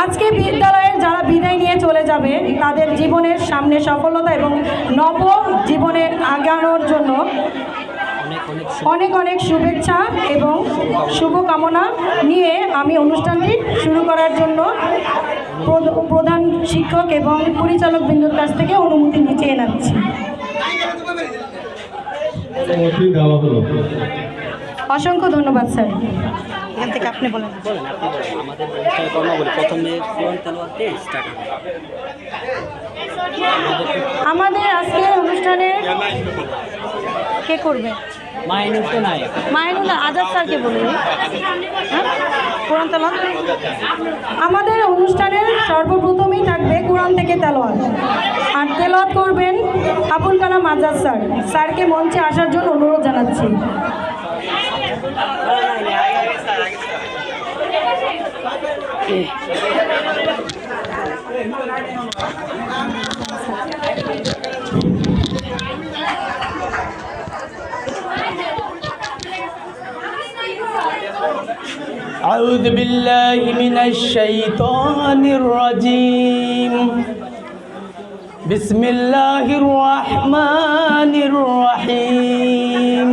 আজকে বিদ্যালয়ের যারা বিদায় নিয়ে চলে যাবে তাদের জীবনের সামনে সফলতা এবং নব জীবনে আগানোর জন্য অনেক অনেক শুভেচ্ছা এবং শুভকামনা নিয়ে আমি অনুষ্ঠানটি শুরু করার জন্য প্রধান শিক্ষক এবং পরিচালক বৃন্দর কাছ থেকে অনুমতি চেয়ে নিচ্ছি। অসংখ্য ধন্যবাদ স্যার। এখান থেকে আপনি বলেন। আমাদের অনুষ্ঠানের কর্মাবলী প্রথমে কোরআন তেলাওয়াত দিয়ে স্টার্ট হবে। আমাদের আজকের অনুষ্ঠানে কে করবে? মাইনুল তো নাই, মাইনুল আজাদ স্যারকে বলবে কোরআন তেলাওয়াত। আমাদের অনুষ্ঠানের সর্বপ্রথমেই থাকবে কোরআন থেকে তেলাওয়াত, আর তেলাওয়াত করবেন আবুল কালাম আজাদ স্যার। স্যারকে মঞ্চে আসার জন্য অনুরোধ জানাচ্ছি। أعوذ بالله من الشيطان الرجيم بسم الله الرحمن الرحيم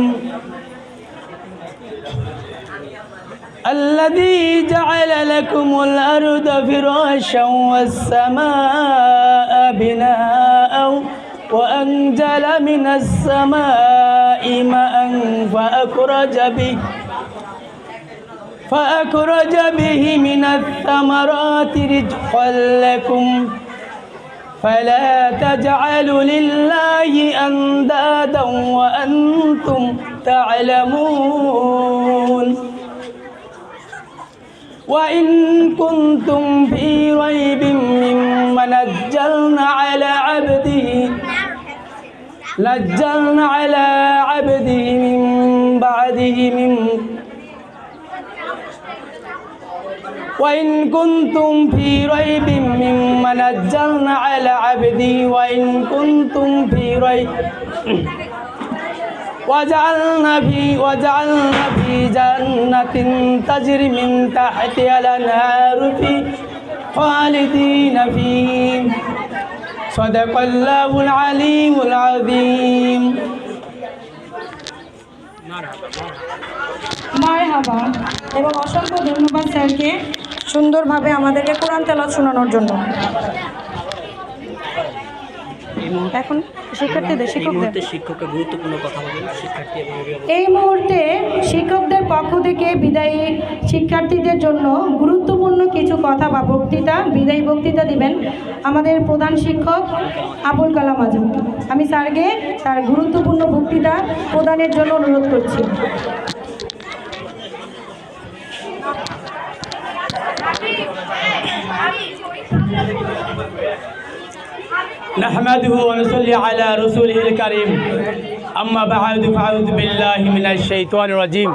الذي جعل لكم الأرض فراشا والسماء بناء وأنزل من السماء ماء فأخرج به من الثمرات رزقا لكم فلا تجعلوا لله أندادا وأنتم تعلمون وإن كنتم في ريب مما نزلنا على عبده من بعده وإن كنتم في ريب مما نزلنا على عبدي وإن كنتم في ريب وجعلنا في جنة تجري من تحتها الأنهار خالدين فيه صدق الله العلي العظيم মারহাবা। এবং অসংখ্য ধন্যবাদ স্যারকে সুন্দরভাবে আমাদেরকে কোরআন তেলাওয়াত শোনানোর জন্য। এখন শিক্ষককে গুরুত্বপূর্ণ কথা বলবেন শিক্ষার্থী এবং এই মুহূর্তে শিক্ষকদের পক্ষ থেকে বিদায়ী শিক্ষার্থীদের জন্য গুরুত্বপূর্ণ কিছু কথা বা বক্তৃতা, বিদায়ী বক্তৃতা দিবেন আমাদের প্রধান শিক্ষক আবুল কালাম আজাদ। আমি স্যারকে তার গুরুত্বপূর্ণ বক্তৃতা প্রদানের জন্য অনুরোধ করছি। نحمده ونصلي على رسوله الكريم أما بعد فأعوذ بالله من الشيطان الرجيم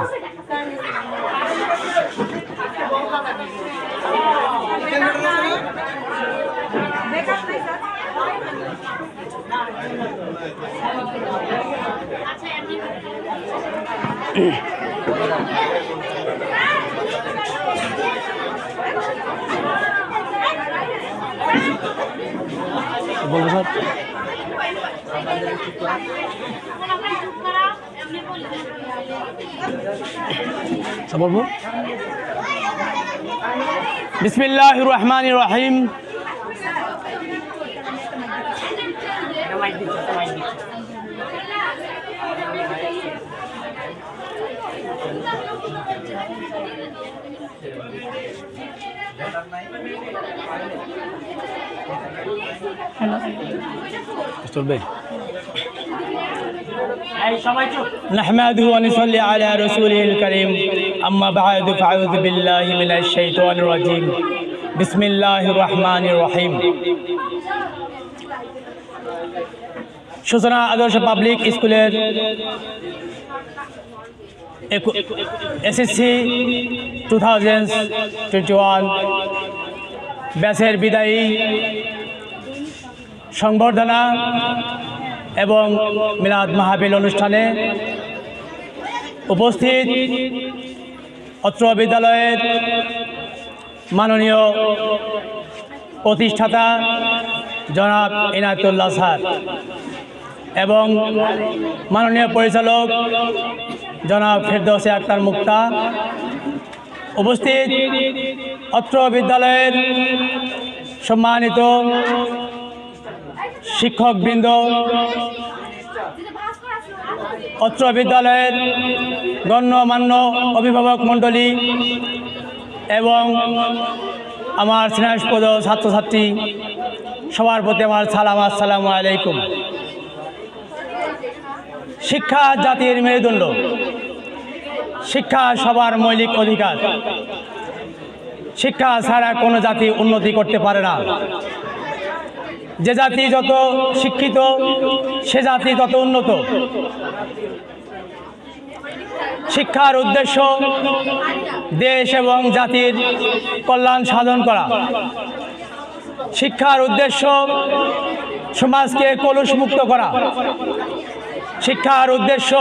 बिस्मिल्लाहिर रहमानिर रहीम نحمده ونصلي على رسوله الكريم أما بعد فأعوذ بالله من الشيطان الرجيم بسم الله الرحمن الرحيم সূচনা আদর্শ পাবলিক স্কুলের এসএসসি 2021 ব্যাচের বিদায়ী সংবর্ধনা এবং মিলাদ মাহফিল অনুষ্ঠানে উপস্থিত অত্র বিদ্যালয়ের মাননীয় প্রতিষ্ঠাতা জনাব ইনায়েতুল্লাহ স্যার এবং মাননীয় পরিচালক জনাব ফেরদৌসী আক্তার মুক্তা, উপস্থিত অত্র বিদ্যালয়ের সম্মানিত শিক্ষকবৃন্দ, অত্র বিদ্যালয়ের গণ্যমান্য অভিভাবক মণ্ডলী এবং আমার স্নেহাস্পদ ছাত্রছাত্রী, সবার প্রতি আমার সালাম, আসসালামু আলাইকুম। শিক্ষা জাতির মেরুদণ্ড, শিক্ষা সবার মৌলিক অধিকার। শিক্ষা ছাড়া কোনো জাতি উন্নতি করতে পারে না। যে জাতি যত শিক্ষিত সে জাতি তত উন্নত। শিক্ষার উদ্দেশ্য দেশ এবং জাতির কল্যাণ সাধন করা। শিক্ষার উদ্দেশ্য সমাজকে কলুষমুক্ত করা। শিক্ষার উদ্দেশ্য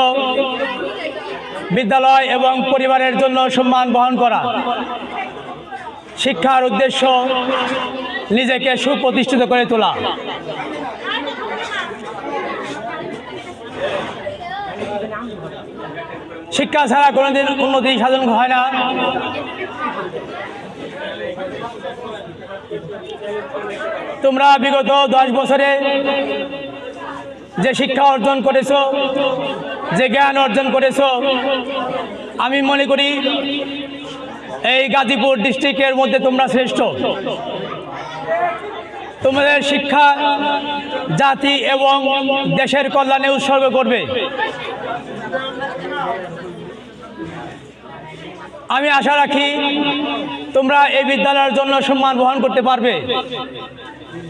বিদ্যালয় এবং পরিবারের জন্য সম্মান বহন করা। শিক্ষার উদ্দেশ্য নিজেকে সুপ্রতিষ্ঠিত করে তোলা। শিক্ষা ছাড়া কোনোদিন উন্নতি সাধন হয় না। তোমরা বিগত 10 বছরে যে শিক্ষা অর্জন করেছো, যে জ্ঞান অর্জন করেছো, আমি মনে করি এই গাজীপুর ডিস্ট্রিক্টের মধ্যে তোমরা শ্রেষ্ঠ। তোমাদের শিক্ষা জাতি এবং দেশের কল্যাণে উৎসর্গ করবে। আমি আশা রাখি তোমরা এই বিদ্যালয়ের জন্য সম্মান বহন করতে পারবে,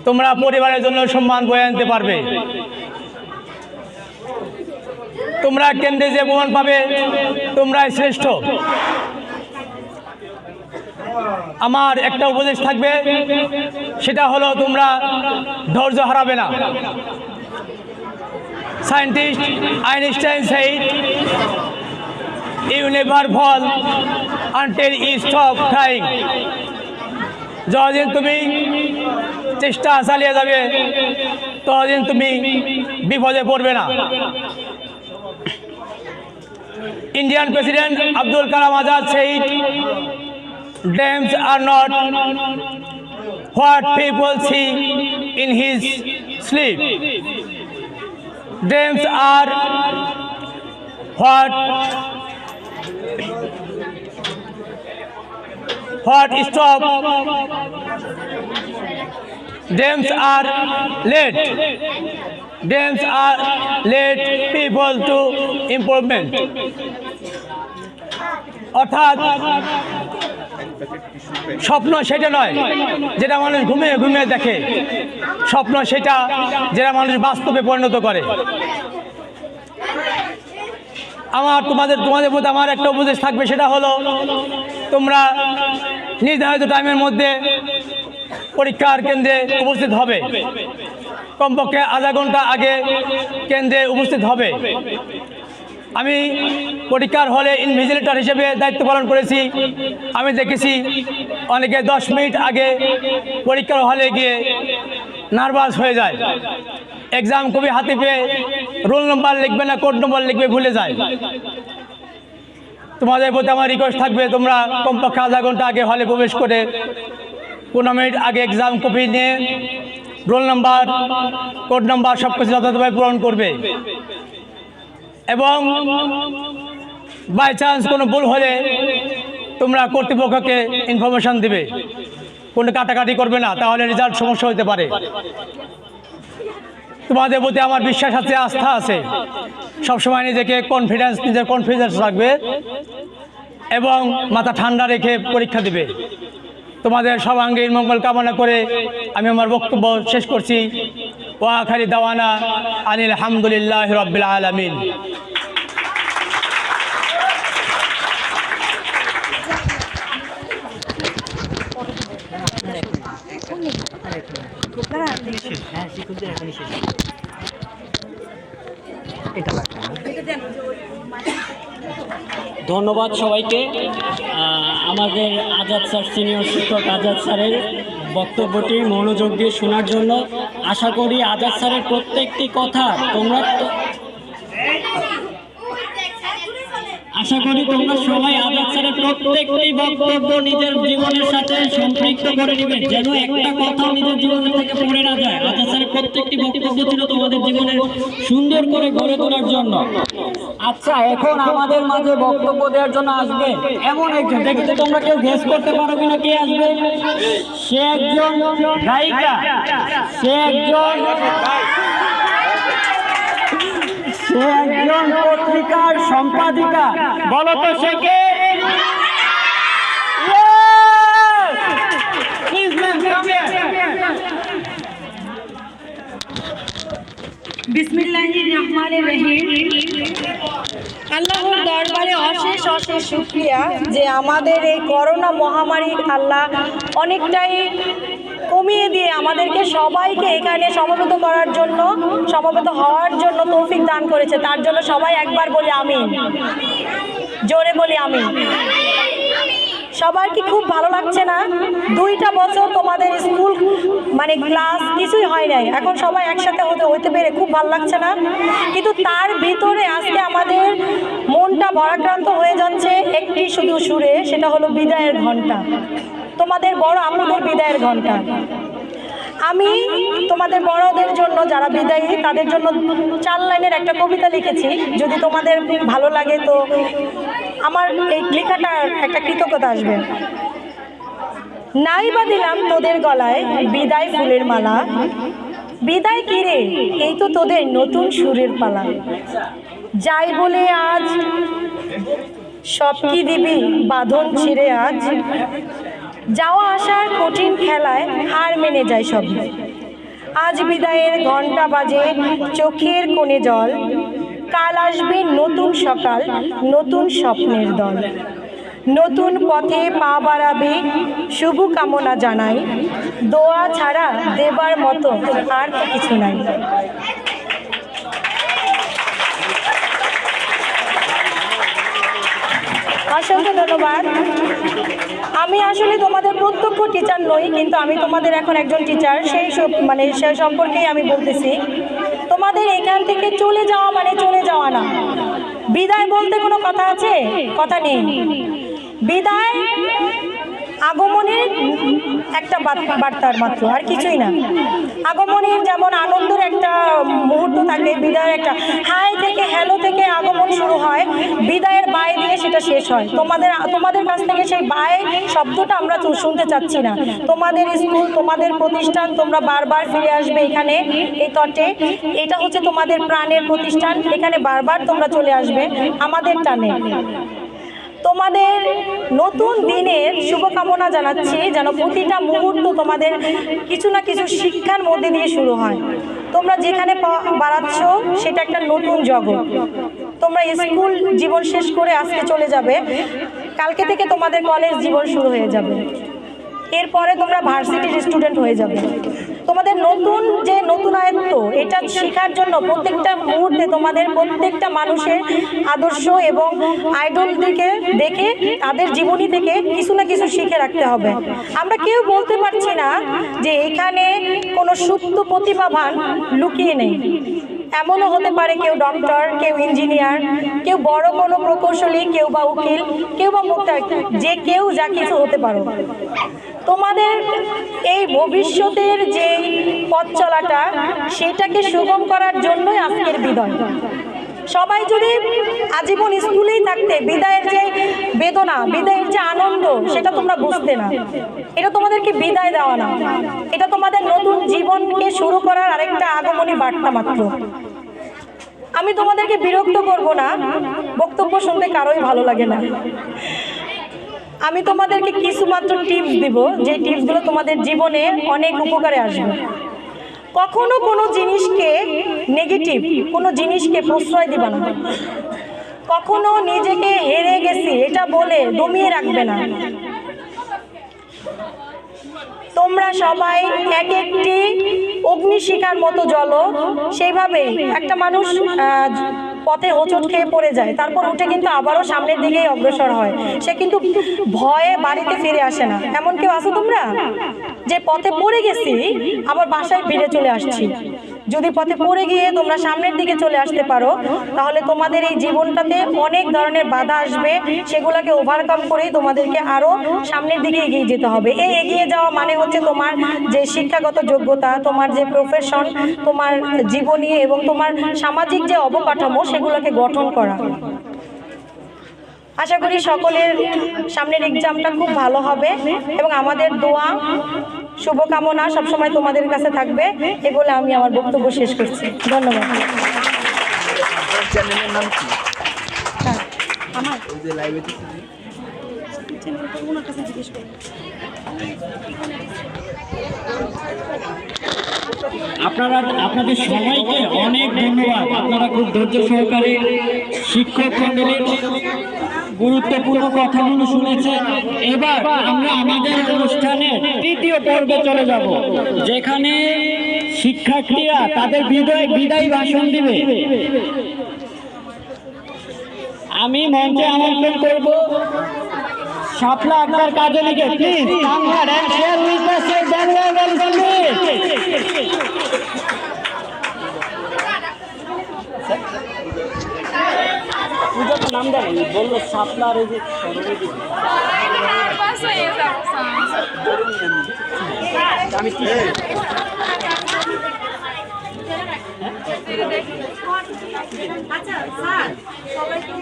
তোমরা পরিবারের জন্য সম্মান বয়ে আনতে পারবে। তোমরা কেন্দ্রে যে প্রমাণ পাবে তোমরাই শ্রেষ্ঠ। আমার একটা উপদেশ থাকবে, সেটা হলো তোমরা ধৈর্য হারাবে না। Scientist Einstein said, "You never fall until you stop trying." যতদিন তুমি চেষ্টা চালিয়ে যাবে ততদিন তুমি বিপদে পড়বে না। Indian president Abdul Kalam Azad said, "Dreams are not what people see in his sleep. Dreams are what stop. Dreams are led. Dreams are led people to improvement." অর্থাৎ স্বপ্ন সেটা নয় যেটা মানুষ ঘুমিয়ে ঘুমিয়ে দেখে, স্বপ্ন সেটা যেটা মানুষ বাস্তবে পরিণত করে। তোমাদের মধ্যে আমার একটা উপদেশ থাকবে, সেটা হলো তোমরা নির্ধারিত টাইমের মধ্যে পরীক্ষার কেন্দ্রে উপস্থিত হবে। কমপক্ষে আধা ঘন্টা আগে কেন্দ্রে উপস্থিত হবে। আমি পরীক্ষার হলে ইনভিজিলেটর হিসেবে দায়িত্ব পালন করেছি। আমি দেখেছি অনেকে 10 মিনিট আগে পরীক্ষার হলে গিয়ে নার্ভাস হয়ে যায়। এক্সাম কপি হাতে পেয়ে রোল নম্বর লিখবে না কোড নম্বর লিখবে ভুলে যায়। তোমাদের প্রতি আমার রিকোয়েস্ট থাকবে, তোমরা কমপক্ষে আধা ঘন্টা আগে হলে প্রবেশ করে 15 মিনিট আগে এক্সাম কপি নিয়ে রোল নম্বর কোড নম্বর সব কিছু যথাযথভাবে পূরণ করবে। এবং বাই চান্স কোনো ভুল হলে তোমরা কর্তৃপক্ষকে ইনফরমেশন দেবে, কোনো কাটাকাটি করবে না, তাহলে রেজাল্ট সমস্যা হতে পারে। তোমাদের প্রতি আমার বিশ্বাস আছে, আস্থা আছে। সবসময় নিজের কনফিডেন্স রাখবে এবং মাথা ঠান্ডা রেখে পরীক্ষা দিবে। তোমাদের সর্বাঙ্গীন মঙ্গল কামনা করে আমি আমার বক্তব্য শেষ করছি। ওয়া আখিরি দাওয়ানা আনিল হামদুলিল্লাহি রাব্বিল আলামিন। ধন্যবাদ সবাইকে। আমাদের আজাদ স্যার, সিনিয়র শিক্ষক আজাদ স্যারের বক্তব্যটি মনোযোগ দিয়ে শোনার জন্য। আশা করি আজাদ স্যারের প্রত্যেকটি কথা তোমরা সবাই আজাদ স্যারের প্রত্যেকটি বক্তব্য নিজের জীবনের সাথে সম্পৃক্ত করে নেবে, যেন একটা কথাও নিজের জীবনের থেকে পড়ে না যায়। আজাদ স্যারের প্রত্যেকটি বক্তব্য ছিল তোমাদের জীবনের সুন্দর করে গড়ে তোলার জন্য। আচ্ছা, এখন আমাদের মাঝে বক্তব্য দেওয়ার জন্য আসবে এমন একজন, দেখি তো তোমরা কেউ গেস করতে পারো কিনা কে আসবে। সে একজন গায়িকা, সে একজন পত্রিকার সম্পাদিকা। বলো তো সে কে? বিসমিল্লাহির রহমানির রহিম। আল্লাহর দরবারে অশেষ অশেষ শুকরিয়া যে আমাদের এই করোনা মহামারী আল্লাহ অনেকটাই কমিয়ে দিয়ে আমাদেরকে সবাইকে এখানে সমবেত করার জন্য, সমবেত হওয়ার জন্য তৌফিক দান করেছে। তার জন্য সবাই একবার বলি আমিন, জোরে বলি আমিন। সবার কি খুব ভালো লাগছে না? 2টা বছর তোমাদের স্কুল মানে ক্লাস কিছুই হয় নাই, এখন সবাই একসাথে হতে পেরে খুব ভালো লাগছে না? কিন্তু তার ভিতরে আজকে আমাদের মনটা ভারাক্রান্ত হয়ে যাচ্ছে একটি শুধু সুরে, সেটা হলো বিদায়ের ঘন্টা, তোমাদের বড় আপুদের বিদায়ের ঘন্টা। আমি তোমাদের বড়দের জন্য যারা বিদায়ী তাদের জন্য 4 লাইনের একটা কবিতা লিখেছি। যদি তোমাদের ভালো লাগে তো আমার এই লেখাটার একটা কৃতজ্ঞতা আসবে। নাই বা দিলাম তোদের গলায় বিদায় ফুলের মালা, বিদায় কিরে এই তো তোদের নতুন সুরের পালা, যাই বলে আজ সব কি দিবি বাঁধন ছিঁড়ে আজ, যাওয়া আসার কঠিন খেলায় হার মেনে যায় সব, আজ বিদায়ের ঘন্টা বাজে চোখের কোণে জল, কাল আসবে নতুন সকাল নতুন স্বপ্নের দল, নতুন পথে পা বাড়াবে শুভ কামনা জানাই, দোয়া ছাড়া দেবার মতো আর তো কিছু নাই। অসংখ্য ধন্যবাদ। আমি আসলে তোমাদের প্রত্যক্ষ টিচার নই, কিন্তু আমি তোমাদের এখন একজন টিচার, সেই সম্পর্কেই আমি বলতেছি। তোমাদের এখান থেকে চলে যাওয়া মানে চলে যাওয়া না। বিদায় বলতে কোনো কথা আছে? কথা নেই। বিদায় আগমনের একটা বার্তার মাত্র, আর কিছুই না। আগমনের যেমন আনন্দের একটা মুহূর্ত থাকে, বিদায়ের একটা হাই থেকে হ্যালো থেকে আগমন শুরু হয়, বিদায়ের বাই দিয়ে সেটা শেষ হয়। তোমাদের কাছ থেকে সেই বাই শব্দটা আমরা শুনতে চাচ্ছি না। তোমাদের স্কুল, তোমাদের প্রতিষ্ঠান, তোমরা বারবার ফিরে আসবে এখানে এই তটে, এটা হচ্ছে তোমাদের প্রাণের প্রতিষ্ঠান, এখানে বারবার তোমরা চলে আসবে আমাদের টানে। তোমাদের নতুন দিনের শুভকামনা জানাচ্ছি, যেন প্রতিটা মুহূর্ত তোমাদের কিছু না কিছু শিক্ষার মধ্যে দিয়ে শুরু হয়। তোমরা যেখানে বাড়াচ্ছ সেটা একটা নতুন জগৎ। তোমরা স্কুল জীবন শেষ করে আজকে চলে যাবে, কালকে থেকে তোমাদের কলেজ জীবন শুরু হয়ে যাবে, এরপরে তোমরা ভার্সিটির স্টুডেন্ট হয়ে যাবে। তোমাদের নতুন যে নতুনায়ত্ব, এটা শেখার জন্য প্রত্যেকটা মুহূর্তে তোমাদের প্রত্যেকটা মানুষের আদর্শ এবং আইডলদেরকে দেখে তাদের জীবনী থেকে কিছু না কিছু শিখে রাখতে হবে। আমরা কেউ বলতে পারছি না যে এখানে কোনো সুপ্ত প্রতিভাবান লুকিয়ে নেই। এমনও হতে পারে কেউ ডক্টর, কেউ ইঞ্জিনিয়ার, কেউ বড় কোনো প্রকৌশলী, কেউ বা উকিল, কেউ বা মুক্তার, যে কেউ যা কিছু হতে পারো। তোমাদের এই ভবিষ্যতের যে পথ চলাটা, সেটাকে সুগম করার জন্যই আজকের বিদায়। সবাই যদি আজীবন স্কুলেই থাকতে, বিদায়ের যে বেদনা, বিদায়ের যে আনন্দ, সেটা তোমরা বুঝতে না। এটা তোমাদেরকে বিদায় দেওয়া না, এটা তোমাদের নতুন জীবনকে শুরু করার আরেকটা আগমনী বার্তা মাত্র। আমি তোমাদেরকে বিরক্ত করব না, বক্তব্য শুনতে কারোই ভালো লাগে না। আমি তোমাদেরকে কিছু মাত্র টিপস দিব, যে টিপসগুলো তোমাদের জীবনে অনেক উপকারে আসবে। কখনো কোনো জিনিসকে নেগেটিভ কোনো জিনিসকে প্রশ্রয় দিবা না। কখনো নিজেকে হেরে গেছি এটা বলে দমিয়ে রাখবে না। তোমরা সবাই এক একটি অগ্নিশিখার মতো জ্বলো। সেইভাবেই একটা মানুষ পথে হোঁচট খেয়ে পড়ে যায়, তারপর উঠে কিন্তু আবারও সামনের দিকেই অগ্রসর হয়। সে কিন্তু ভয়ে বাড়িতে ফিরে আসে না। এমন কেউ আছো তোমরা যে পথে পড়ে গেছি আবার বাসায় ফিরে চলে আসছি? যদি পথে পড়ে গিয়ে তোমরা সামনের দিকে চলে আসতে পারো, তাহলে তোমাদের এই জীবনটাতে অনেক ধরনের বাধা আসবে, সেগুলোকে ওভারকাম করেই তোমাদেরকে আরও সামনের দিকে এগিয়ে যেতে হবে। এই এগিয়ে যাওয়া মানে হচ্ছে তোমার যে শিক্ষাগত যোগ্যতা, তোমার যে প্রফেশন, তোমার জীবনী এবং তোমার সামাজিক যে অবকাঠামো, সেগুলোকে গঠন করা। আশা করি সকলের সামনের এক্সামটা খুব ভালো হবে এবং আমাদের দোয়া শুভকামনা সবসময় তোমাদের কাছে থাকবে। এ বলে আমি আমার বক্তব্য শেষ করছি। ধন্যবাদ। চ্যানেলের নাম কি? আমার ওই যে লাইভে আপনাদের সবাইকে অনেক ধন্যবাদ। আপনারা খুব ধৈর্য সহকারে শিক্ষক মণ্ডলীর গুরুত্বপূর্ণ কথাগুলো শুনেছেন। এবার আমরা আমাদের অনুষ্ঠানে তৃতীয় পর্বে চলে যাব, যেখানে শিক্ষার্থীরা তাদের বিদায় ভাষণ দিবে। আমি মঞ্চে আমন্ত্রণ করব শাপলা আক্তার কাজলীকে। Please come here and share with us your valuable speech. পূজার নাম দেন, বললো শাপলার এই যে সরণি দিকে আমি কি আচ্ছা স্যার সবাইকে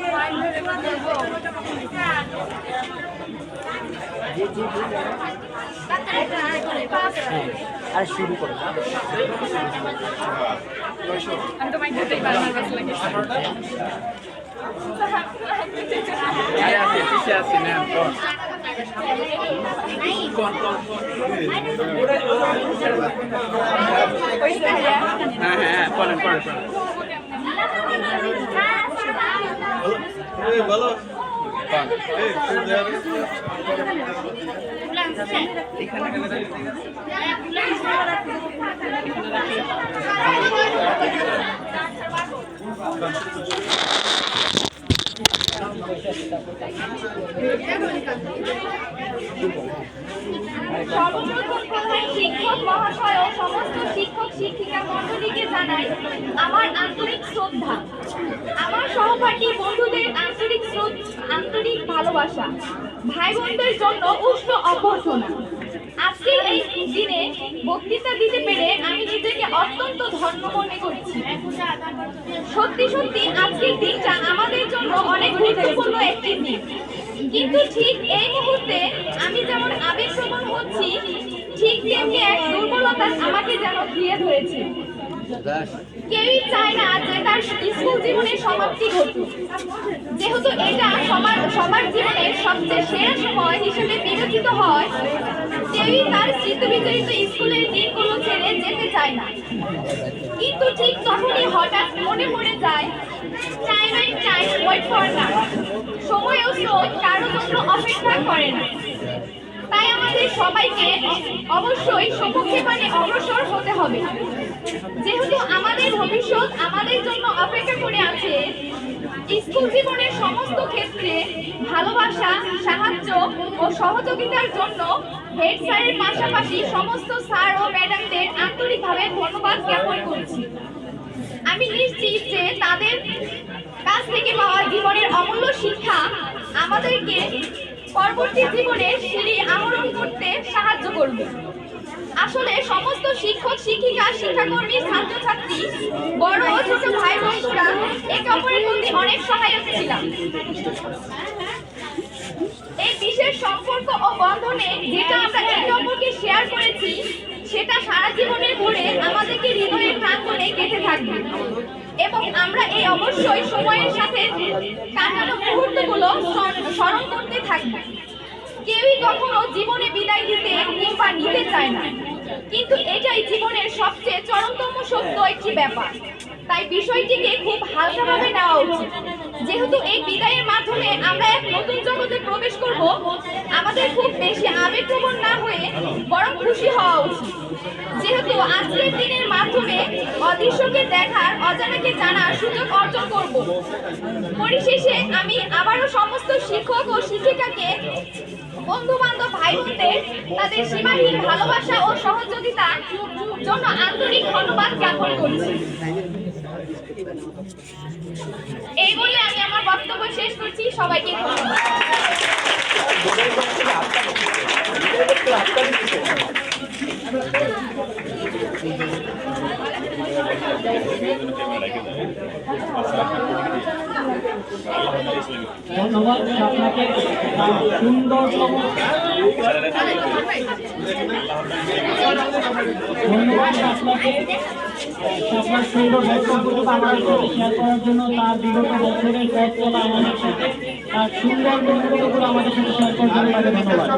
আর শুরু করো। আমি তো মাইক দিতেই পারি না, বাস লাগে হ্যাঁ করেন বলো। শিক্ষক মহাশয় ও সমস্ত শিক্ষক শিক্ষিকা মণ্ডলীকে জানাই আমার আন্তরিক শ্রদ্ধা, আমার সহপাঠী বন্ধুদের আন্তরিক ভালোবাসা, ভাই বোনদের জন্য উষ্ণ অভ্যর্থনা। আজকের এই দিনে বক্তৃতা দিতে পেরে আমি নিজেকে অত্যন্ত ধন্য মনে করছি। সত্যি সত্যি আজকের দিনটা আমাদের জন্য অনেক গুরুত্বপূর্ণ একটি দিন, কিন্তু ঠিক এই মুহূর্তে আমি যেমন আবেগপ্রবণ হচ্ছি, ঠিক তেমনি এক দুর্বলতা আমাকে যেন ঘিরে ধরেছে। কেউই চায় না যে তার স্কুল জীবনের সমাপ্তি ঘটুক, যেহেতু এটা সবার জীবনের সবচেয়ে সেরা সময় হিসেবে বিবেচিত হয়। কেউই তার স্মৃতিবিজড়িত স্কুলের দিনগুলো ছেড়ে যেতে চায় না, কিন্তু ঠিক তখনই হঠাৎ মনে পড়ে যায় time and time wait for না, সময় ও স্রোত কারোর জন্য অপেক্ষা করে না। তাই আমাদের সবাইকে অবশ্যই সমুখে মানে অগ্রসর হতে হবে, যেহেতু আমাদের ভবিষ্যৎ আমাদের জন্য অপেক্ষা করে আছে। স্কুল জীবনের সমস্ত ক্ষেত্রে ভালোবাসা, সাহায্য ও সহযোগিতার জন্য হেড স্যারের পাশাপাশি সমস্ত স্যার ও ম্যাডামদের আন্তরিকভাবে ধন্যবাদ জ্ঞাপন করছি। আমি নিশ্চিত যে তাদের কাছ থেকে পাওয়া জীবনের অমূল্য শিক্ষা আমাদেরকে পরবর্তী জীবনে সিঁড়ি আহরণ করতে সাহায্য করবে। আসলে সমস্ত শিক্ষক শিক্ষিকা, শিক্ষাকর্মী, ছাত্রছাত্রী, বড় ও ছোট ভাই বোনরা একে অপরের প্রতি অনেক সহায়ক ছিলাম। এই বিশেষ সম্পর্ক ও বন্ধনে যেটা আমরা একে অপরকে শেয়ার করেছি, সেটা সারা জীবনের ধরে আমাদেরকে হৃদয়ের প্রাঙ্গণে গেঁথে থাকবে এবং আমরা এই অবশ্যই সময়ের সাথে কাটানো মুহূর্তগুলো স্মরণ করতে থাকবো। কেউই কখনো জীবনে বিদায় দিতে কিংবা নিতে চায় না, কিন্তু এটাই জীবনের সবচেয়ে চরমতম সত্য একটি ব্যাপার। তাই বিষয়টিকে খুব হালকাভাবে নেওয়া উচিত। যেহেতু এই বিদায়ের মাধ্যমে আমরা এক নতুন জগতে প্রবেশ করব, আমাদের খুব বেশি আবেগপ্রবণ না হয়ে বরং খুশি হওয়া উচিত। যেহেতু আজকের দিনের মাধ্যমে অদৃশ্যকে দেখার, অজানাকে জানার সুযোগ অর্জন করব। পরিশেষে আমি আবারও সমস্ত শিক্ষক ও শিক্ষিকাকে, বন্ধু বান্ধব ভাই বোনদের তাদের সীমাহীন ভালোবাসা ও সহযোগিতার জন্য আন্তরিক ধন্যবাদ জ্ঞাপন করছি। এই বলে আমি আমার বক্তব্য শেষ করছি। সবাইকে ধন্যবাদ। ধন্যবাদ আপনাকে সুন্দরতম ধন্যবাদ আপনাকে আপনার সুন্দর বক্তব্যটুকু আমাদের সাথে শেয়ার করার জন্য, তার বিগত বছরের পথ চলা আমাদের সাথে, তার সুন্দর বক্তব্যগুলো আমাদের সাথে শেয়ার করার জন্য তাকে ধন্যবাদ।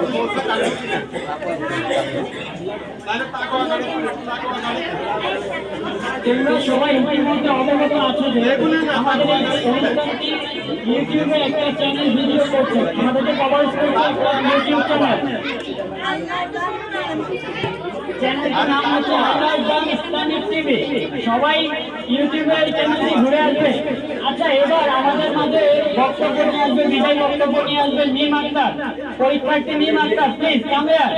তোমরা সবাই ইতিমধ্যে অবগত আছো যে আমাদের এই অনুষ্ঠানটি ইউটিউবে একটা চ্যানেল ভিডিও করছে, আমাদেরকে কভার করছে একটা ইউটিউব চ্যানেল। চ্যানেলটির নাম হচ্ছে আল্লাহর ইসলামিক টিভি। সবাই ইউটিউবে এই চ্যানেলটি ঘুরে আসবে। আচ্ছা, এবার আমাদের মাঝে বক্তব্য নিয়ে আসবে, বিদায় বক্তব্য নিয়ে আসবে মিম আক্তার, পরীক্ষার্থী Mim Akter. Please come here.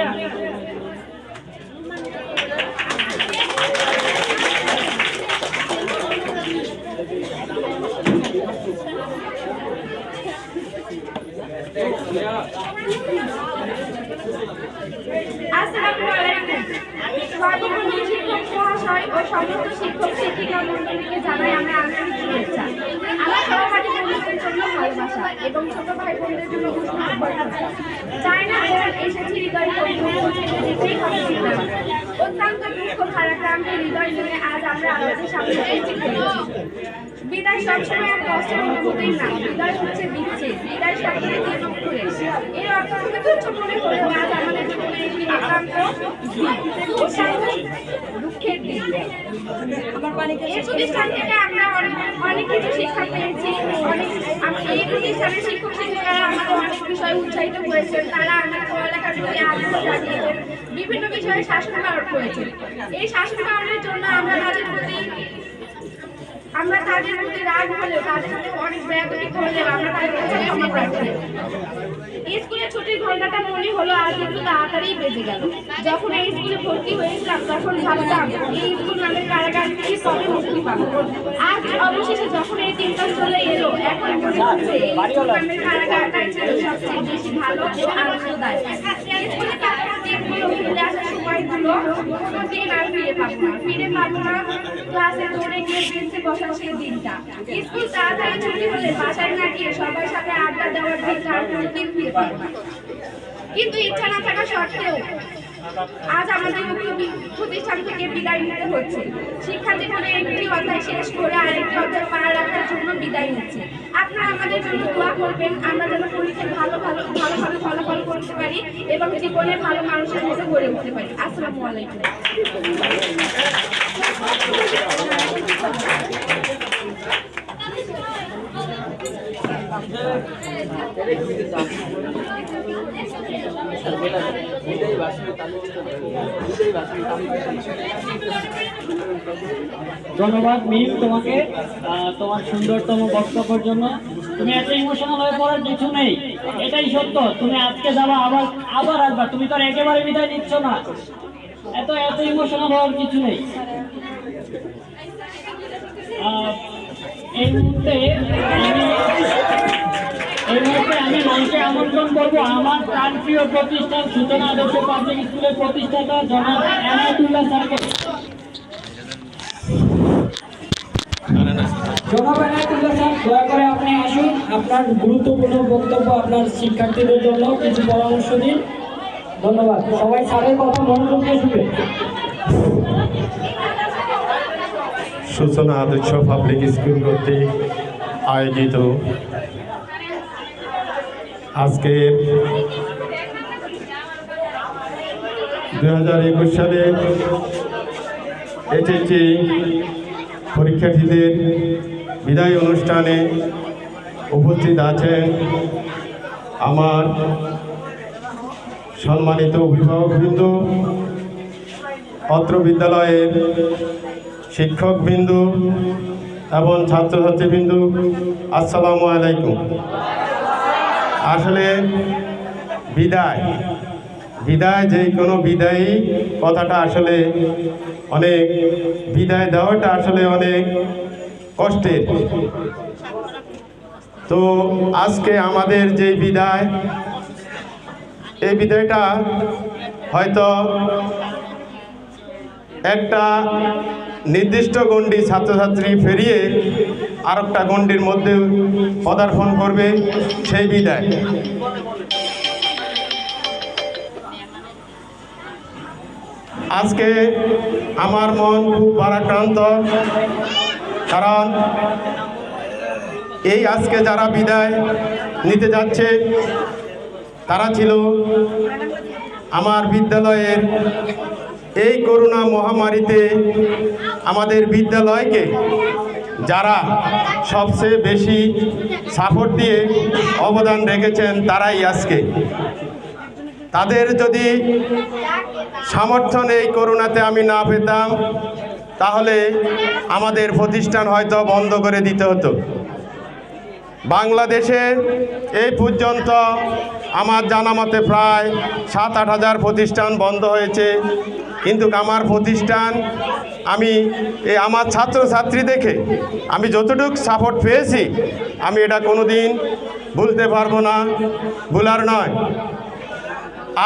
আসসালামু আলাইকুম। সর্বপ্রথম শিক্ষক মহাশয় ও সমস্ত শিক্ষক শিক্ষিকা মণ্ডলীকে জানাই আমরা আন্তরিক শুভেচ্ছা। আমার সহপাঠী বন্ধুদের জন্য ভালোবাসা এবং ছোট ভাই বোনদের জন্য উষ্ণ শুভেচ্ছা। চাই না ওরা এসেছি হৃদয় অত্যন্ত দুঃখ ভারাক্রান্ত হৃদয় নিয়ে আজ আমরা আপনাদের সামনে বিদায় সবসময় আর কষ্টের অনুভূতি না, বিদায় হচ্ছে বিচ্ছেদ, বিদায় সাথে করে এই অর্থ তুচ্ছ মনে হলেও আজ আমাদের জীবনে একটি একান্ত দুঃখের দিন। এই প্রতিষ্ঠান থেকে আমরা অনেক কিছু শিক্ষা পেয়েছি। এই প্রতিষ্ঠানের শিক্ষক শিক্ষিকারা আমাদের অনেক বিষয়ে উৎসাহিত করেছেন। তারা আমাদের পড়ালেখার প্রতি আগ্রহ জানিয়েছেন, বিভিন্ন বিষয়ে শাসন পালন করেছেন। এই শাসন পালনের জন্য আমরা তাদের প্রতি রাগ হলেও, তাদের সাথে অনেক ব্যাগতি করলেও আমরা তাদের কাছে ক্ষমা প্রার্থী। স্কুলে ছুটির ঘন্টাটা মনে হলো আজ একটু তাড়াতাড়ি বেজে গেল। যখন এই স্কুলে ভর্তি হয়েছিলাম তখন ভাবতাম এই স্কুল নামের কারাগার থেকে কবে মুক্তি পাবো। আজ অবশেষে যখন এই দিনটা চলে এলো, এখন মনে হচ্ছে এই স্কুল নামের কারাগারটাই ছিল সবচেয়ে বেশি ভালো ও আনন্দদায়ক। স্কুলে কাটানো দিনগুলো, ফিরে আসার সময়গুলো কোনোদিন আর ফিরে পাবো না। ক্লাসে দৌড়ে গিয়ে বেঞ্চে বসার সেই দিনটা, স্কুল তাড়াতাড়ি ছুটি হলে বাসায় না গিয়ে সবার সাথে আড্ডা দেওয়ার দিনটা আর কোনোদিন ফিরে পাবো না। কিন্তু ইচ্ছা না থাকা সত্ত্বেও আজ আমাদের প্রতিষ্ঠান থেকে বিদায় নিতে হচ্ছে। শিক্ষা জীবনে একটি অধ্যায় শেষ করে আরেকটি অধ্যায় পা রাখার জন্য বিদায় নিচ্ছে। আপনারা আমাদের জন্য দোয়া করবেন, আমরা যেন পরীক্ষায় ভালো ফলাফল করতে পারি এবং জীবনে ভালো মানুষের মতো গড়ে উঠতে পারি। আসসালামু আলাইকুম। ধন্যবাদ মিম তোমাকে তোমার সুন্দরতম বক্তব্যের জন্য। তুমি এত ইমোশনাল হয়ে পড়ার কিছু নেই, এটাই সত্য। তুমি আজকে যাবা, আবার আসবা, তুমি তো আর একেবারে বিদায় নিচ্ছ না। এত ইমোশনাল হওয়ার কিছু নেই। এই মুহূর্তে আমি মঞ্চে আমন্ত্রণ করবো আমার প্রাণপ্রিয় প্রতিষ্ঠান সূচনা আদর্শ পাবলিক স্কুলের প্রতিষ্ঠাতা জনাব এনায়েতুল্লাহ স্যারকে। জনাব এনায়েতুল্লাহ স্যার, দয়া করে আপনি আসুন, আপনার গুরুত্বপূর্ণ বক্তব্য আপনার শিক্ষার্থীদের জন্য কিছু পরামর্শ দিন। ধন্যবাদ। সবাই স্যারের কথা মনোযোগ দিয়ে শুনবেন। সূচনা আদর্শ পাবলিক স্কুল কর্তৃক আয়োজিত আজকের 2021 সালের এইচএসসি পরীক্ষার্থীদের বিদায় অনুষ্ঠানে উপস্থিত আছেন আমার সম্মানিত অভিভাবকবৃন্দ, অত্র বিদ্যালয়ের শিক্ষকবৃন্দ এবং ছাত্রছাত্রীবৃন্দ, আসসালামু আলাইকুম। আসলে বিদায় যে কোনো বিদায়ী কথাটা আসলে অনেক, বিদায় দেওয়াটা আসলে অনেক কষ্টের। তো আজকে আমাদের যে বিদায়, এই বিদায়টা হয়তো একটা নির্দিষ্ট গণ্ডি ছাত্রছাত্রী ফেরিয়ে আরেকটা গণ্ডির মধ্যে পদার্পণ করবে, সেই বিদায়। আজকে আমার মন খুব ভারাক্রান্ত, কারণ এই আজকে যারা বিদায় নিতে যাচ্ছে তারা ছিল আমার বিদ্যালয়ের এই করোনা মহামারীতে আমাদের বিদ্যালয়কে যারা সবচেয়ে বেশি সাপোর্ট দিয়ে অবদান রেখেছেন, তারাই আজকে। তাদের যদি সমর্থন এই করোনাতে আমি না পেতাম, তাহলে আমাদের প্রতিষ্ঠান হয়তো বন্ধ করে দিতে হতো। বাংলাদেশে এই পর্যন্ত আমার জানা মতে প্রায় 7-8 হাজার প্রতিষ্ঠান বন্ধ হয়েছে, কিন্তু আমার প্রতিষ্ঠান, আমি আমার ছাত্রছাত্রী দেখে আমি যতটুকু সাপোর্ট পেয়েছি, আমি এটা কোনো দিন ভুলতে পারবো না, ভুলার নয়।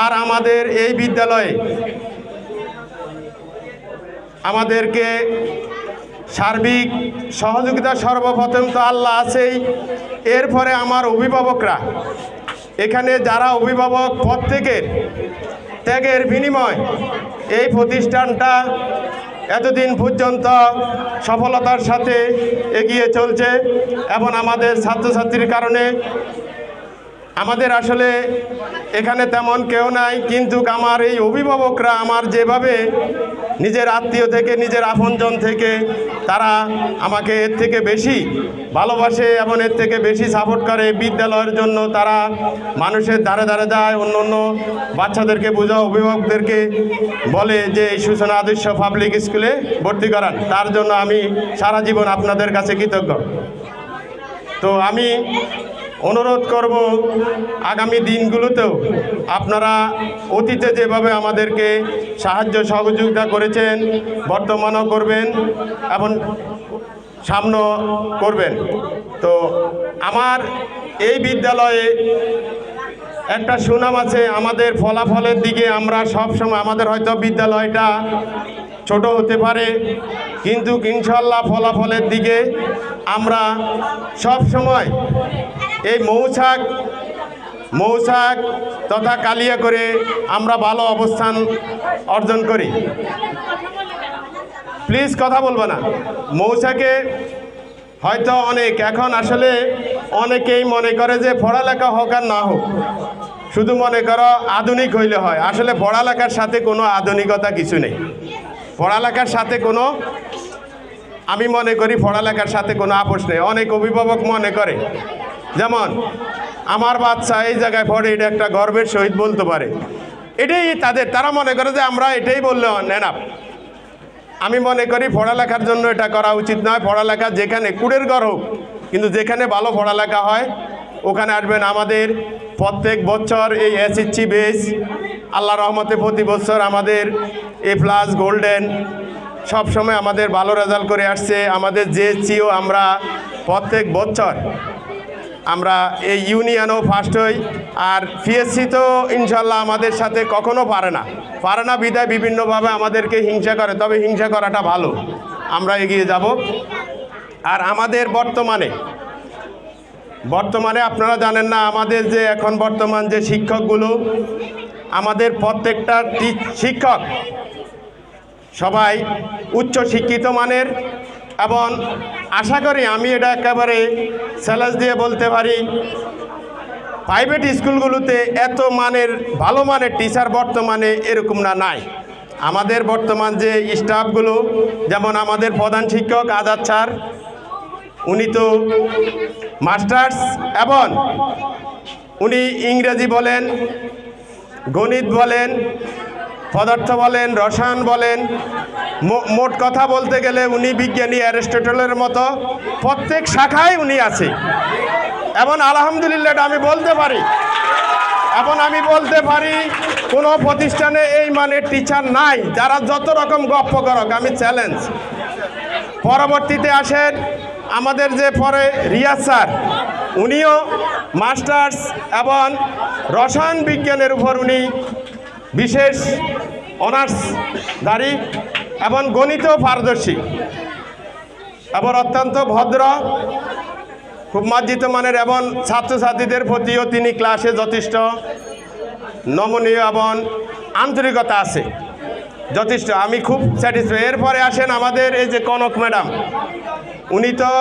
আর আমাদের এই বিদ্যালয়ে আমাদেরকে সার্বিক সহযোগিতা সর্বপ্রথম তো আল্লাহ আছেই, এরপরে আমার অভিভাবকরা, এখানে যারা অভিভাবক প্রত্যেকের ত্যাগের বিনিময় এই প্রতিষ্ঠানটা এতদিন পর্যন্ত সফলতার সাথে এগিয়ে চলছে। এবং আমাদের ছাত্রছাত্রীর কারণে আমাদের আসলে এখানে তেমন কেউ নাই, কিন্তু আমার এই অভিভাবকরা আমার যেভাবে নিজের আত্মীয় থেকে, নিজের আপনজন থেকে তারা আমাকে এর থেকে বেশি ভালোবাসে এবং এর থেকে বেশি সাপোর্ট করে। বিদ্যালয়ের জন্য তারা মানুষের ধারে ধারে যায়, অন্য অন্য বাচ্চাদেরকে বোঝা, অভিভাবকদেরকে বলে যে এই সূচনা আদর্শ পাবলিক স্কুলে ভর্তি করান। তার জন্য আমি সারা জীবন আপনাদের কাছে কৃতজ্ঞ। তো আমি অনুরোধ করব, আগামী দিনগুলোতেও আপনারা অতীতে যেভাবে আমাদেরকে সাহায্য সহযোগিতা করেছেন, বর্তমানও করবেন এবং সামনেও করবেন। তো আমার এই বিদ্যালয়ে একটা সুনাম আছে, আমাদের ফলাফলের দিকে আমরা সব সময়, আমাদের হয়তো বিদ্যালয়টা ছোট হতে পারে, কিন্তু ইনশাল্লাহ ফলাফলের দিকে আমরা সব সময় এই মৌচাক তথা কালিয়া করে আমরা ভালো অবস্থান অর্জন করি। প্লিজ কথা বলবো না। মৌচাকে হয়তো অনেক, এখন আসলে অনেকেই মনে করে যে পড়ালেখা হোক আর না হোক, শুধু মনে করো আধুনিক হইলে হয়। আসলে পড়ালেখার সাথে কোনো আধুনিকতা কিছু নেই। পড়ালেখার সাথে কোনো, আমি মনে করি পড়ালেখার সাথে কোনো আপোষ নেই। অনেক অভিভাবক মনে করে, যেমন আমার বাচ্চা এই জায়গায় পড়ে, এটা একটা গর্বের সহিত বলতে পারে, এটাই তারা মনে করে যে আমরা এটাই বললে নেনাপ। আমি মনে করি পড়ালেখার জন্য এটা করা উচিত নয়। পড়ালেখা যেখানে কুড়ের ঘর হোক, কিন্তু যেখানে ভালো পড়ালেখা হয় ওখানে আসবেন। আমাদের প্রত্যেক বছর এই SSC বেস, আল্লাহ রহমতে প্রতি বছর আমাদের A+ গোল্ডেন সবসময় আমাদের ভালো রেজাল্ট করে আসছে। আমাদের JSCও আমরা প্রত্যেক বছর আমরা এই ইউনিয়নও ফার্স্ট হই। আর PSC তো ইনশাল্লাহ আমাদের সাথে কখনো পারে না বিদায় বিভিন্নভাবে আমাদেরকে হিংসা করে, তবে হিংসা করাটা ভালো, আমরা এগিয়ে যাব। আর আমাদের বর্তমানে আপনারা জানেন না, আমাদের যে এখন বর্তমান যে শিক্ষকগুলো, আমাদের প্রত্যেকটা শিক্ষক সবাই উচ্চ শিক্ষিত মানের, এবং আশা করি আমি এটা একেবারে চ্যালেঞ্জ দিয়ে বলতে পারি, প্রাইভেট স্কুলগুলোতে এত ভালো মানের টিচার বর্তমানে এরকম নাই। আমাদের বর্তমান যে স্টাফগুলো, যেমন আমাদের প্রধান শিক্ষক আজাদ স্যার, উনি তো মাস্টার্স, এবং উনি ইংরেজি বলেন, গণিত বলেন, পদার্থ বলেন, রসায়ন বলেন, মোট কথা বলতে গেলে উনি বিজ্ঞানী অ্যারিস্টটলের মতো প্রত্যেক শাখায় উনি আছে। এবং আলহামদুলিল্লাহ এটা আমি বলতে পারি, এবং আমি বলতে পারি কোনো প্রতিষ্ঠানে এই মানের টিচার নাই যারা যত রকম গপ্প করক, আমি চ্যালেঞ্জ। পরবর্তীতে আসেন আমাদের যে পরে রিয়াজ স্যার, উনিও মাস্টার্স এবং রসায়ন বিজ্ঞানের উপর উনি বিশেষ অনার্সধারী এবং গণিতেও পারদর্শী এবং অত্যন্ত ভদ্র, খুব মার্জিত মানের, এবং ছাত্রছাত্রীদের প্রতিও তিনি ক্লাসে যথেষ্ট নমনীয় এবং আন্তরিকতা আছে যথেষ্ট। আমি খুব স্যাটিসফাই। এরপরে আসেন আমাদের এই যে কনক ম্যাডাম, উনি তো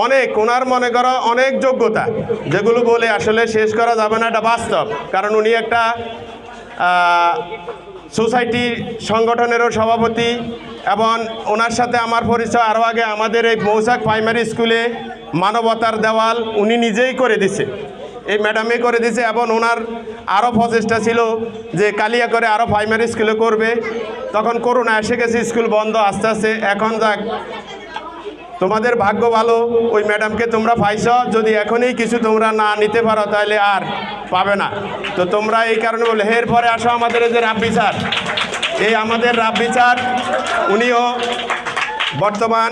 অনেক, ওনার মনে করো অনেক যোগ্যতা, যেগুলো বলে আসলে শেষ করা যাবে না, এটা বাস্তব। কারণ উনি একটা সোসাইটি সংগঠনেরও সভাপতি, এবং ওনার সাথে আমার পরিচয় আরও আগে আমাদের এই মৌসাক প্রাইমারি স্কুলে মানবতার দেওয়াল উনি নিজেই করে দিছে, এই ম্যাডামই করে দিছে। এবং ওনার আরও প্রচেষ্টা ছিল যে কালিয়া করে আরও প্রাইমারি স্কুলে করবে, তখন করোনা এসে গেছে, স্কুল বন্ধ আস্তে আস্তে। এখন যাক, তোমাদের ভাগ্য ভালো, ওই ম্যাডামকে তোমরা পাইছ। যদি এখনই কিছু তোমরা না নিতে পারো তাহলে আর পাবে না। তো তোমরা এই কারণে বলে। এরপরে আসো আমাদের এই যে রাব্বি স্যার, এই আমাদের রাব্বি স্যার, উনিও বর্তমান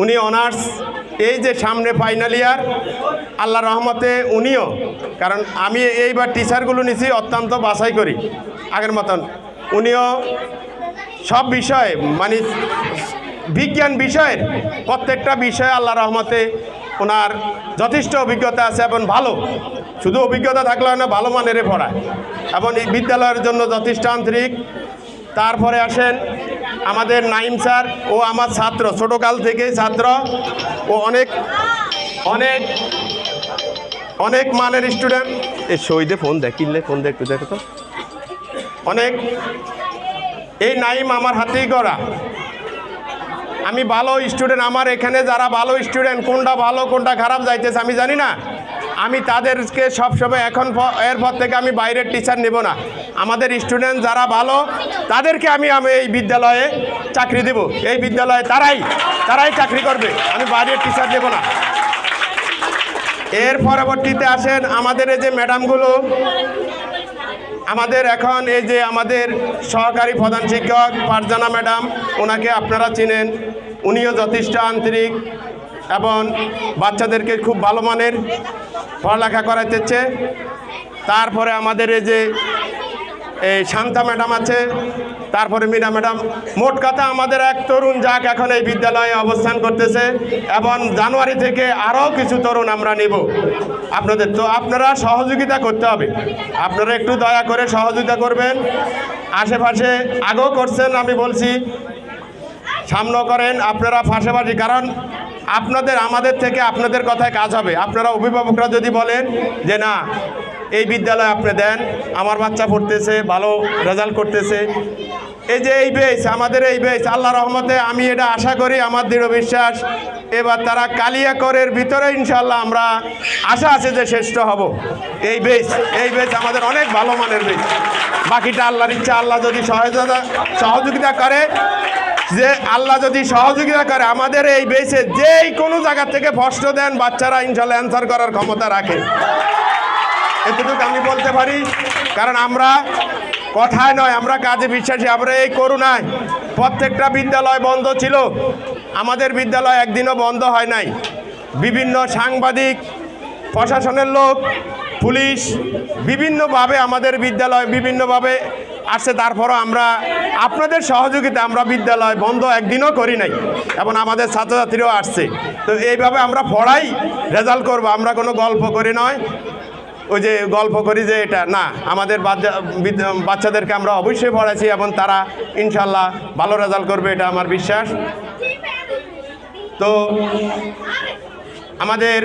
উনি অনার্স, এই যে সামনে ফাইনাল ইয়ার, আল্লাহ রহমতে উনিও, কারণ আমি এইবার টিচারগুলো নিছি অত্যন্ত বাছাই করি আগের মতন, উনিও সব বিষয়ে মানে বিজ্ঞান বিষয়ের প্রত্যেকটা বিষয়ে আল্লাহ রহমতে ওনার যথেষ্ট অভিজ্ঞতা আছে, এবং ভালো, শুধু অভিজ্ঞতা থাকলে হয় না, ভালো মানের পড়ায়, এবং এই বিদ্যালয়ের জন্য যথেষ্ট আন্তরিক। তারপরে আসেন আমাদের নাইম স্যার, ও আমার ছাত্র, ছোটোকাল থেকেই ছাত্র, ও অনেক অনেক অনেক মানের স্টুডেন্ট। এই শহীদে ফোন দেখিলে, ফোন দে একটু দেখো তো, অনেক। এই নাইম আমার হাতেই করা, আমি ভালো স্টুডেন্ট, আমার এখানে যারা ভালো স্টুডেন্ট, কোনটা ভালো কোনটা খারাপ যাইতেছে আমি জানি না, আমি তাদেরকে সবসময় এখন এরপর থেকে আমি বাইরের টিচার নেব না, আমাদের স্টুডেন্ট যারা ভালো তাদেরকে আমি এই বিদ্যালয়ে চাকরি দেব, এই বিদ্যালয়ে তারাই চাকরি করবে, আমি বাইরের টিচার দেব না। এর পরবর্তীতে আসেন আমাদের এই যে ম্যাডামগুলো, আমাদের এখন এই যে আমাদের সহকারী প্রধান শিক্ষক ফারজানা ম্যাডাম, ওনাকে আপনারা চিনেন, উনিও যথেষ্ট আন্তরিক এবং বাচ্চাদেরকে খুব ভালো মানের পড়ালেখা করাইতেছে। তারপরে আমাদের এই যে শান্তা ম্যাডাম আছে, তারপরে মীনা ম্যাডাম, মোট কথা আমাদের এক তরুণ যাক এখন এই বিদ্যালয়ে অবস্থান করতেছে, এবং জানুয়ারি থেকে আরও কিছু তরুণ আমরা নিব আপনাদের। তো আপনারা সহযোগিতা করতে হবে, আপনারা একটু দয়া করে সহযোগিতা করবেন। আশেপাশে আগেও করছেন, আমি বলছি সামনেও করেন আপনারা পাশাপাশি, কারণ আপনাদের আমাদের থেকে আপনাদের কথায় কাজ হবে। আপনারা অভিভাবকরা যদি বলেন যে না এই বিদ্যালয়ে আপনি দেন, আমার বাচ্চা পড়তেছে, ভালো রেজাল্ট করতেছে, এই যে এই বেস, আমাদের এই বেস, আল্লাহ রহমতে আমি এটা আশা করি, আমার দৃঢ় বিশ্বাস এবার তারা কালিয়াকরের ভিতরে ইনশাল্লাহ আমরা আশা আছে যে শ্রেষ্ঠ হব। এই বেস আমাদের অনেক ভালো মানের বেস, বাকিটা আল্লাহর ইচ্ছা। আল্লাহ যদি সহযোগিতা করে, যে আল্লাহ যদি সহযোগিতা করে আমাদের এই বেসে যেই কোনো জায়গা থেকে প্রশ্ন দেন বাচ্চারা ইনশাল্লাহ অ্যান্সার করার ক্ষমতা রাখে, এতটুকু আমি বলতে পারি। কারণ আমরা কথায় নয়, আমরা কাজে বিশ্বাসী। আমরা এই করোনায় প্রত্যেকটা বিদ্যালয় বন্ধ ছিল, আমাদের বিদ্যালয় একদিনও বন্ধ হয় নাই। বিভিন্ন সাংবাদিক, প্রশাসনের লোক, পুলিশ বিভিন্নভাবে আমাদের বিদ্যালয় বিভিন্নভাবে আসছে, তারপরও আমরা আপনাদের সহযোগিতা আমরা বিদ্যালয় বন্ধ একদিনও করি নাই, এবং আমাদের ছাত্রছাত্রীরাও আসছে। তো এইভাবে আমরা পড়াই রেজাল্ট করব, আমরা কোনো গল্প করি নয়, ওই যে গল্প করি যে এটা না, আমাদের বাচ্চাদেরকে আমরা অবশ্যই পড়াইছি, এবং তারা ইনশাল্লাহ ভালো রেজাল্ট করবে, এটা আমার বিশ্বাস। তো আমাদের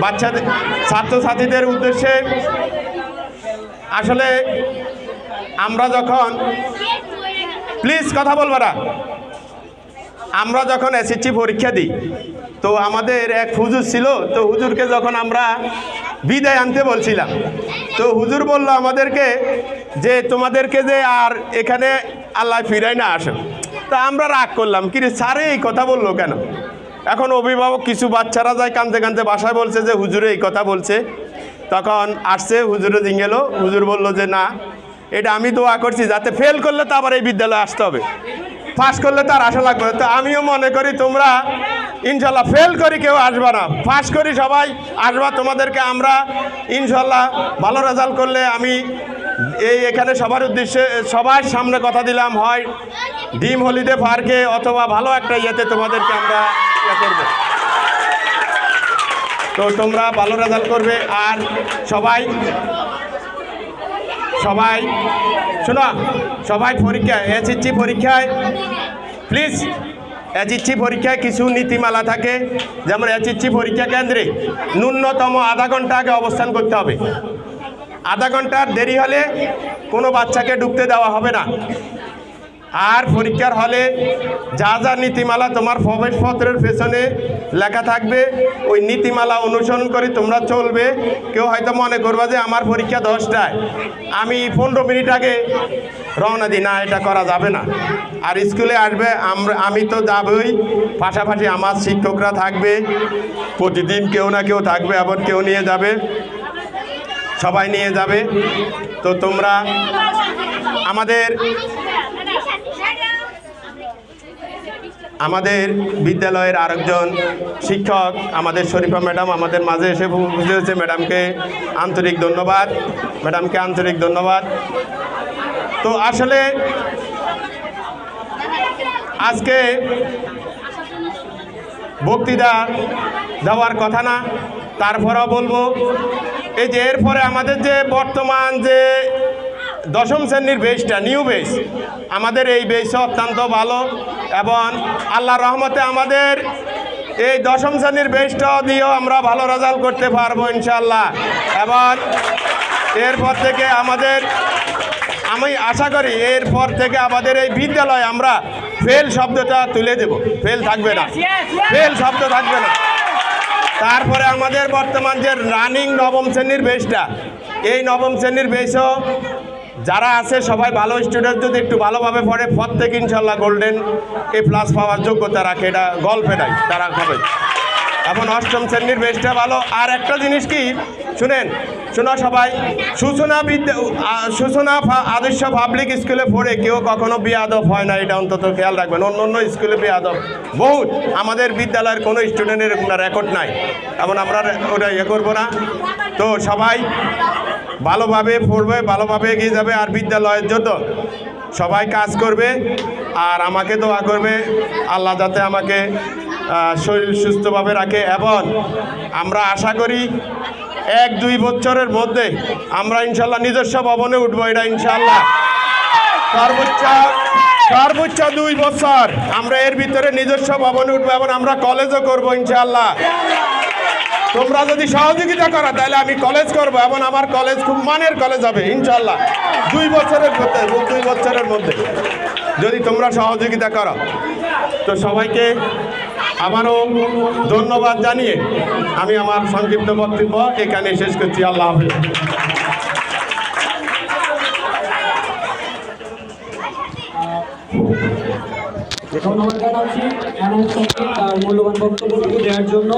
বাচ্চাদের ছাত্রছাত্রীদের উদ্দেশ্যে আসলে আমরা যখন, প্লিজ কথা বলবো না, আমরা যখন এসএসসি পরীক্ষা দিই তো আমাদের এক হুজুর ছিল, তো হুজুরকে যখন আমরা বিদায় আনতে বলছিলাম তো হুজুর বলল আমাদেরকে যে তোমাদেরকে যে আর এখানে আল্লাহ ফিরাই না আসে। তা আমরা রাগ করলাম, কি রে স্যারে এই কথা বললো কেন? এখন অভিভাবক কিছু বাচ্চারা যায় কাঁদতে কাঁদতে বাসায় বলছে যে হুজুরে এই কথা বলছে। তখন আসছে হুজুরে দিয়ে গেল, হুজুর বলল যে না, এটা আমি দোয়া করছি যাতে ফেল করলে তো আবার এই বিদ্যালয়ে আসতে হবে, পাস করলে তার আশা লাগবে না। তো আমিও মনে করি তোমরা ইনশাল্লাহ ফেল করি কেউ আসবা না, পাস করি সবাই আসবা। তোমাদেরকে আমরা ইনশাল্লাহ ভালো রেজাল্ট করলে আমি এখানে সবার উদ্দেশ্যে সবার সামনে কথা দিলাম, হয় ডিম হলিডে পার্কে অথবা ভালো একটা ইয়েতে তোমাদেরকে আমরা ইয়ে করবো। তো তোমরা ভালো রেজাল্ট করবে। আর সবাই শোনো, সবাই পরীক্ষায় এসএসসি পরীক্ষায় প্লিজ এসএসসি পরীক্ষায় কিছু নীতিমালা থাকে, যেমন এসএসসি পরীক্ষা কেন্দ্রে ন্যূনতম আধা ঘন্টা আগে অবস্থান করতে হবে। আধা ঘন্টার দেরি হলে কোনো বাচ্চাকে ঢুকতে দেওয়া হবে না। আর পরীক্ষার হলে যা যা নীতিমালা তোমার প্রবেশপত্রের পেছনে লেখা থাকবে ওই নীতিমালা অনুসরণ করে তোমরা চলবে। কেউ হয়তো মনে করবে যে আমার পরীক্ষা 10টায়, আমি 15 মিনিট আগে রওনা দিই, না, এটা করা যাবে না। আর স্কুলে আসবে, আমি তো যাবই, পাশাপাশি আমার শিক্ষকরা থাকবে, প্রতিদিন কেউ না কেউ থাকবে, আবার কেউ নিয়ে যাবে, সবাই নিয়ে যাবে। তো তোমরা আমাদের বিদ্যালয়ের আরেকজন শিক্ষক আমাদের শরীফা ম্যাডাম আমাদের মাঝে এসে উপস্থিত হয়েছে, ম্যাডামকে আন্তরিক ধন্যবাদ। তো আসলে আজকে বক্তৃতা দেওয়ার কথা না, তারপরেও বলবো, এই যে এরপরে আমাদের যে বর্তমান যে 10ম শ্রেণীর বেসটা নিউ বেস, আমাদের এই বেসটা অত্যন্ত ভালো এবং আল্লাহর রহমতে আমাদের এই 10ম শ্রেণীর বেসটা দিয়েও আমরা ভালো রেজাল্ট করতে পারবো ইনশাল্লাহ। এবং এরপর থেকে আমি আশা করি এরপর থেকে আমাদের এই বিদ্যালয়ে আমরা ফেল শব্দটা তুলে দেব, ফেল শব্দ থাকবে না। তারপরে আমাদের বর্তমান যে রানিং 9ম শ্রেণীর বেসটা, এই 9ম শ্রেণীর বেসও যারা আছে সবাই ভালো স্টুডেন্ট, যদি একটু ভালোভাবে পড়ে প্রত্যেক ইনশাল্লাহ গোল্ডেন A+ পাওয়ার যোগ্যতা রাখে, এটা গল্পে নাই, তারা হবে। এখন 8ম শ্রেণীর বেসটা ভালো। আর একটা জিনিস কি, শোনো সবাই, সূচনা আদর্শ পাবলিক স্কুলে পড়ে কেউ কখনো বেয়াদব হয় না, এটা অন্তত খেয়াল রাখবেন। অন্য স্কুলে বেয়াদব বহুত, আমাদের বিদ্যালয়ের কোনো স্টুডেন্টের রেকর্ড নাই, এবং আমরা ওটা ইয়ে করবো না। তো সবাই ভালোভাবে পড়বে, ভালোভাবে এগিয়ে যাবে, আর বিদ্যালয়ের জন্য সবাই কাজ করবে। আর আমাকে দোয়া করবে আল্লাহ যাতে আমাকে শরীর সুস্থভাবে রাখে, এবং আমরা আশা করি 1-2 বছরের মধ্যে আমরা ইনশাল্লাহ নিজস্ব ভবনে উঠবো, এটা ইনশাল্লাহ সর্বোচ্চ 2 বছর আমরা এর ভিতরে নিজস্ব ভবনে উঠবো, এবং আমরা কলেজও করবো ইনশাল্লাহ। তোমরা যদি সহযোগিতা করো তাহলে আমি কলেজ করবো, এবং আমার কলেজ খুব মানের কলেজ হবে ইনশাল্লাহ 2 বছরের মধ্যে যদি তোমরা সহযোগিতা করো। তো সবাইকে আবারও ধন্যবাদ জানিয়ে আমি আমার সংক্ষিপ্ত বক্তব্য এখানে শেষ করছি। আল্লাহ হাফেজ। ধন্যবাদ জানাচ্ছি তার মূল্যবান বক্তব্য দেওয়ার জন্য।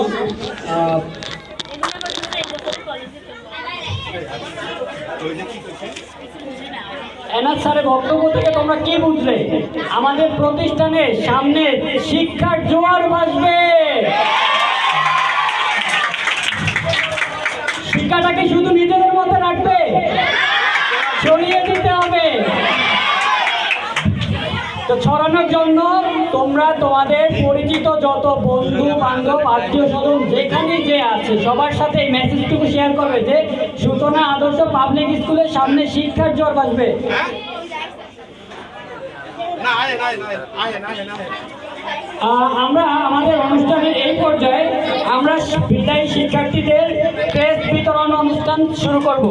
এনার স্যারের বক্তব্য থেকে তোমরা কি বুঝলে? আমাদের প্রতিষ্ঠানের সামনে শিক্ষার জোয়ার ভাসবে। শিক্ষাটাকে শুধু নিজেদের মধ্যে রাখবে, ছড়িয়ে দিতে হবে। তো ছড়ানোর জন্য তোমরা তোমাদের পরিচিত যত বন্ধু বান্ধব আত্মীয় স্বজন যেখানে যে আছে সবার সাথে এই মেসেজটুকু শেয়ার করবে যে সূচনা আদর্শ পাবলিক স্কুলের সামনে শিক্ষার জোয়ার ভাসবে। আমরা আমাদের অনুষ্ঠানের এই পর্যায়ে আমরা বিদায়ী শিক্ষার্থীদের ক্রেস্ট বিতরণ অনুষ্ঠান শুরু করব।